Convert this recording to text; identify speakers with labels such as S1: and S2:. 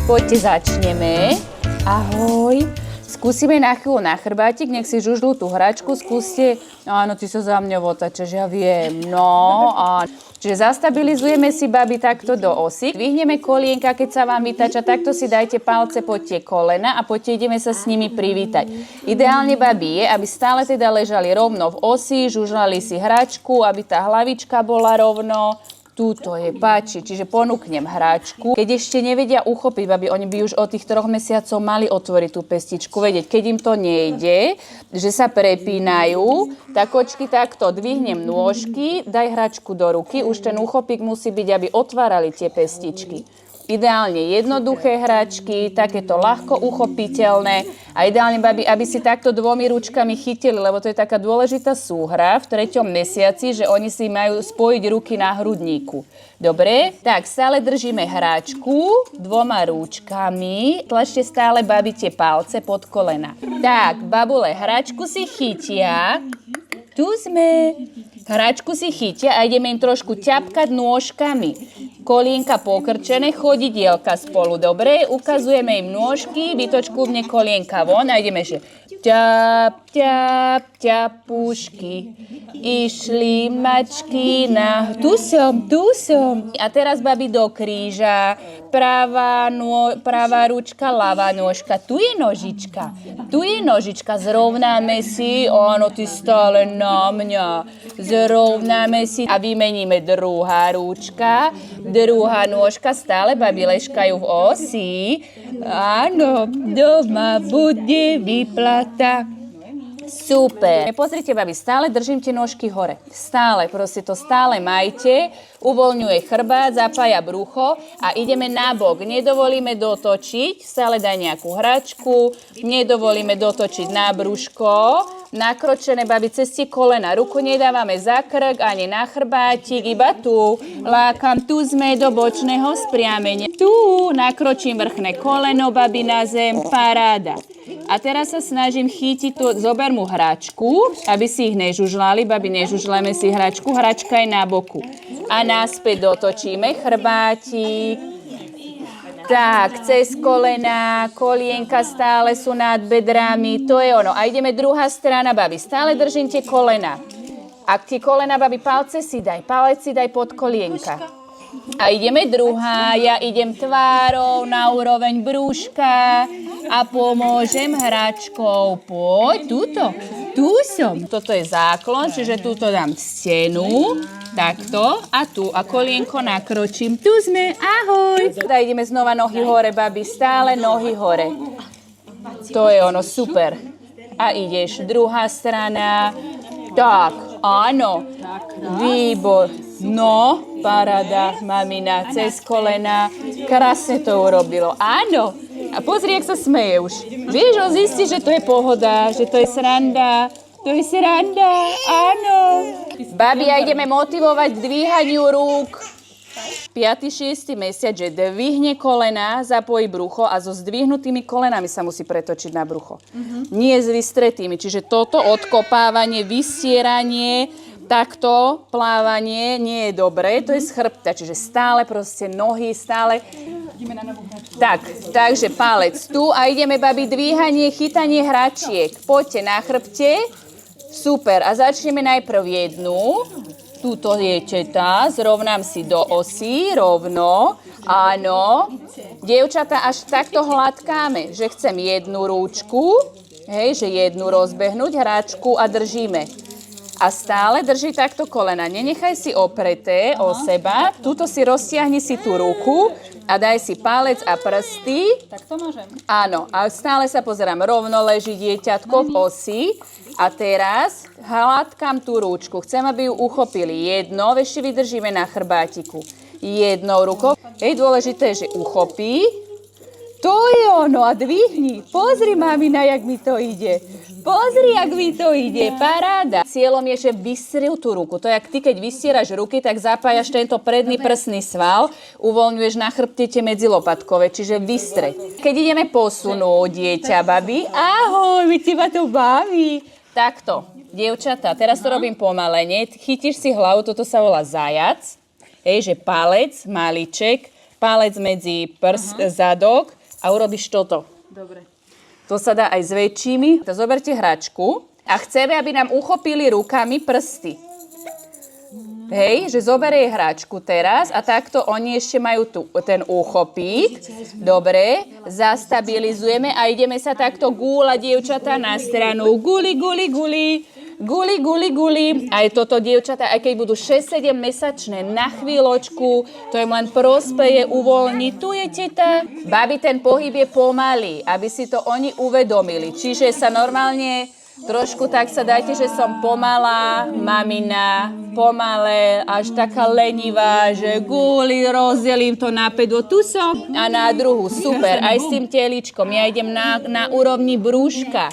S1: Poďte, začneme. Ahoj. Skúsime na chvíľu na chrbátik, nech si žužľú tú hračku, skúste. Áno, ty sa za mňou otačeš, ja viem. No, áno. Čiže zastabilizujeme si, babi, takto do osy. Vyhneme kolienka, keď sa vám vytača, takto si dajte palce pod tie kolena a poďte ideme sa s nimi privítať. Ideálne, babi, je, aby stále teda ležali rovno v osi, žužľali si hračku, aby tá hlavička bola rovno. Túto je páči, čiže ponúknem hračku. Keď ešte nevedia uchopiť, babi, oni by už od tých 3 mesiacov mali otvoriť tú pestičku, vedieť, keď im to nejde, že sa prepínajú, tak očky takto, dvihnem nôžky, daj hračku do ruky, už ten uchopík musí byť, aby otvárali tie pestičky. Ideálne jednoduché hračky, takéto ľahko uchopiteľné a ideálne, babi, aby si takto 2 ručkami chytili, lebo to je taká dôležitá súhra v 3. mesiaci, že oni si majú spojiť ruky na hrudníku. Dobre? Tak, stále držíme hračku 2 rúčkami. Tlačte stále, babi, tie palce pod kolena. Tak, babule, hračku si chytia. Tu sme. Hračku si chytia a ideme im trošku ťapkať nôžkami. Kolienka pokrčené, chodidielka spolu. Dobre, ukazujeme im nôžky, vytočkúvne kolienka von a ideme, že ťap, ťap, ťapušky. Išli mačky na... Tu som. A teraz, babi, do kríža. Pravá ručka, ľavá nôžka. Tu je nožička. Zrovnáme si. Áno, ty stále na mňa. Zrovnáme si a vymeníme druhá ručka. Druhá nôžka, stále, babi, ležkajú v osi. Áno, doma bude výplata. Super. Pozrite, babi, stále držím tie nôžky hore. Stále, proste to stále majte. Uvoľňuje chrbát, zapája brucho a ideme nabok. Nedovolíme dotočiť, stále daj nejakú hračku. Nedovolíme dotočiť na brúško. Nakročené, babi, cez tie kolena. Ruku nedávame za krk, ani na chrbátik, iba tu. Lákam, tu sme do bočného spriamenia. Tu nakročím vrchné koleno, babi, na zem. Paráda. A teraz sa snažím chytiť tu, zober mu hračku, aby si ich nežužlali, babi, nežužleme si hračku, hračka je na boku. A naspäť dotočíme chrbátik. Tak, cez kolena, kolienka stále sú nad bedrami, to je ono. A ideme druhá strana, babi, stále držím tie kolena. Ak tie kolena, babi, palec si daj pod kolienka. A ideme druhá, ja idem tvárou na úroveň brúška a pomôžem hračkou. Poď, tu som. Toto je záklon, čiže túto dám stenu, takto a tu. A kolienko nakročím. Tu sme, ahoj. Teda ideme znova nohy hore, babi, stále nohy hore. To je ono, super. A ideš, druhá strana. Tak, áno. Výbor. No, paráda, mamina, cez kolena. Krásne to urobilo. Áno. A pozri, jak sa smeje už. Vieš, on zistí, že to je pohoda, že to je sranda. To je sranda, áno. Babi, a ideme motivovať k dvíhaniu rúk. 5. 6. mesiac, že dvihne kolena, zapojí brucho a so zdvihnutými kolenami sa musí pretočiť na brucho. Nie s vystretými. Čiže toto odkopávanie, vystieranie, takto plávanie nie je dobré, to je z chrbta, čiže stále proste nohy, stále. Takže palec tu a ideme, babi, dvíhanie, chytanie hračiek. Poďte na chrbte, super. A začneme najprv jednu, túto je teta, zrovnám si do osy, rovno, áno. Dievčatá, až takto hladkáme, že chcem jednu rúčku, hej, že jednu rozbehnúť hračku a držíme. A stále drží takto kolena. Nenechaj si opreté o seba. Tuto si roztiahni si tú ruku a daj si palec a prsty.
S2: Tak to môžem.
S1: Áno. A stále sa pozerám. Rovno leží dieťatko v osi. A teraz hladkám tú rúčku. Chcem, aby ju uchopili. Jedno, ešte vydržíme na chrbátiku. Jednou rukou. Dôležité je, že uchopí. To je ono a dvihni. Pozri, mamina, jak mi to ide. Pozri, jak mi to ide. Paráda. Cieľom je, že vystrel tú ruku. To je, jak ty, keď vystieraš ruky, tak zapájaš tento predný prsný sval, uvoľňuješ na chrbte tie medzilopátkové, čiže vystreť. Keď ideme posunúť dieťa, babi, ahoj, mi teba to baví. Takto, dievčatá, teraz to robím pomalene. Chytíš si hlavu, toto sa volá zajac. Hej, že palec, maliček, palec medzi zadok a urobíš toto.
S2: Dobre.
S1: To sa dá aj s väčšími. To zoberte hračku a chceme, aby nám uchopili rukami prsty. Hej, že zoberie hračku teraz a takto oni ešte majú ten úchopík. Dobre, zastabilizujeme a ideme sa takto gúľať, dievčatá, na stranu. Guli, guli, guli. Guli, guli, guli. Aj toto dievčatá, aj keď budú 6-7 mesačné, na chvíľočku, to im len prospeje uvoľniť. Tu je teta. Babi, ten pohyb je pomalý, aby si to oni uvedomili. Čiže sa normálne trošku tak sa dajte, že som pomalá, mamina, pomalé, až taká lenivá, že guli, rozdelím to na 5 tu som a na druhú. Super, aj s tým teličkom. Ja idem na úrovni brúška.